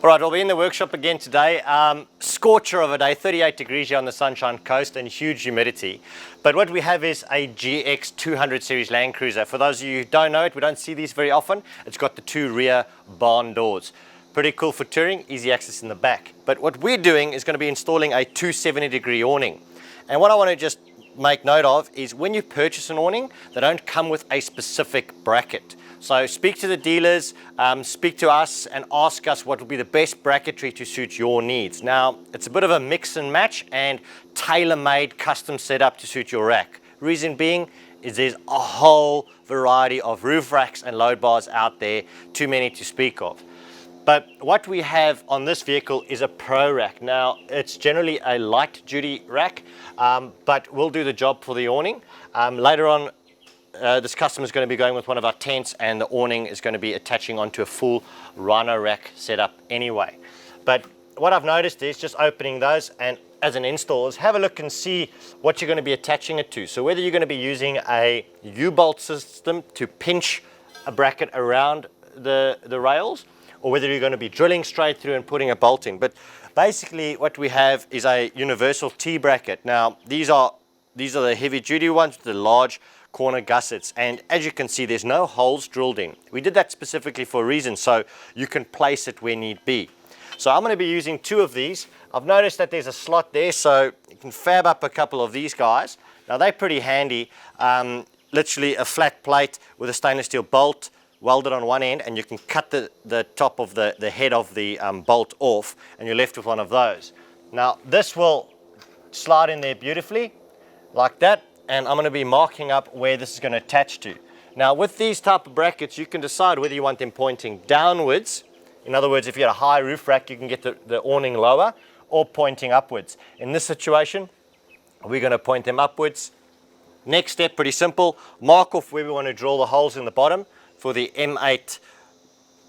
All right, we'll be in the workshop again today. Scorcher of a day, 38 degrees here on the Sunshine Coast and huge humidity. But what we have is a GX 200 series Landcruiser. For those of you who don't know it, we don't see these very often. It's got the two rear barn doors. Pretty cool for touring, easy access in the back. But what we're doing is going to be installing a 270-degree awning. And what I want to just make note of is when you purchase an awning, they don't come with a specific bracket. So speak to the dealers, speak to us and ask us what will be the best bracketry to suit your needs. Now, it's a bit of a mix and match and tailor-made custom setup to suit your rack. Reason being is there's a whole variety of roof racks and load bars out there, too many to speak of. But what we have on this vehicle is a pro rack. Now, it's generally a light duty rack, but will do the job for the awning. Later on, this customer is going to be going with one of our tents and the awning is going to be attaching onto a full rhino rack setup anyway. But what I've noticed is just opening those and as an install is have a look and see what you're going to be attaching it to. So whether you're going to be using a U-bolt system to pinch a bracket around the rails, or whether you're going to be drilling straight through and putting a bolt in. But basically what we have is a universal T-bracket. Now these are the heavy duty ones with the large corner gussets, and as you can see there's no holes drilled in. We did that specifically for a reason, so you can place it where need be. So I'm going to be using two of these. I've noticed that there's a slot there, so you can fab up a couple of these guys. Now they're pretty handy, literally a flat plate with a stainless steel bolt welded on one end, and you can cut the top of the head of the bolt off and you're left with one of those. Now this will slide in there beautifully like that, and I'm going to be marking up where this is going to attach to. Now with these type of brackets you can decide whether you want them pointing downwards. In other words, if you had a high roof rack you can get the awning lower, or pointing upwards. In this situation we're going to point them upwards. Next step, pretty simple, mark off where we want to drill the holes in the bottom for the M8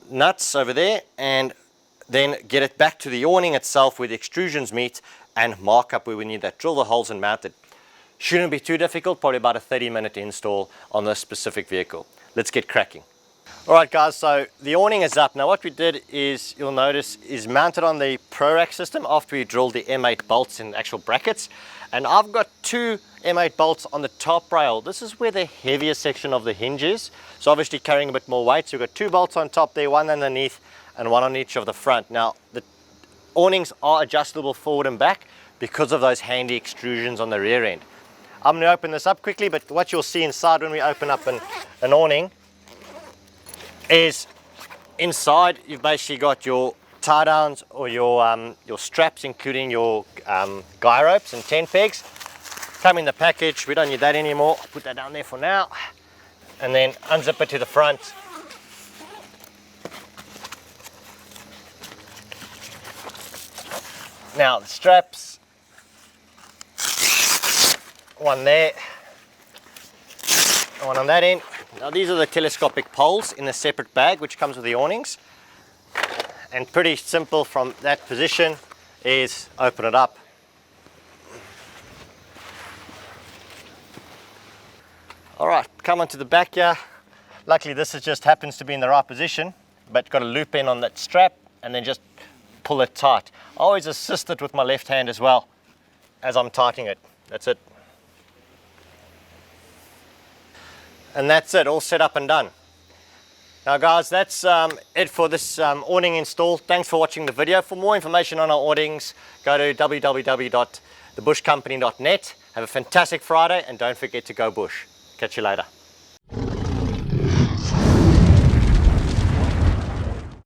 nuts over there, and then get it back to the awning itself where the extrusions meet and mark up where we need that. Drill the holes and mount it. Shouldn't be too difficult, probably about a 30-minute install on this specific vehicle. Let's get cracking. Alright guys, so the awning is up. Now what we did is, you'll notice, is mounted on the Pro Rack system after we drilled the M8 bolts in actual brackets. And I've got two M8 bolts on the top rail. This is where the heavier section of the hinge is. So obviously carrying a bit more weight. So we've got two bolts on top there, one underneath and one on each of the front. Now the awnings are adjustable forward and back because of those handy extrusions on the rear end. I'm going to open this up quickly, but what you'll see inside when we open up an awning is inside you've basically got your tie downs or your straps, including your guy ropes and tent pegs. Come in the package, we don't need that anymore. I'll put that down there for now, and then unzip it to the front. Now the straps, one there, one on that end. Now these are the telescopic poles in a separate bag which comes with the awnings, and pretty simple from that position is open it up. Alright, come onto the back here. Luckily this just happens to be in the right position, but got a loop in on that strap and then just pull it tight. I always assist it with my left hand as well as I'm tightening it. That's it. And that's it, all set up and done. Now guys, that's it for this awning install. Thanks for watching the video. For more information on our awnings, go to www.thebushcompany.net. Have a fantastic Friday and don't forget to go bush. Catch you later.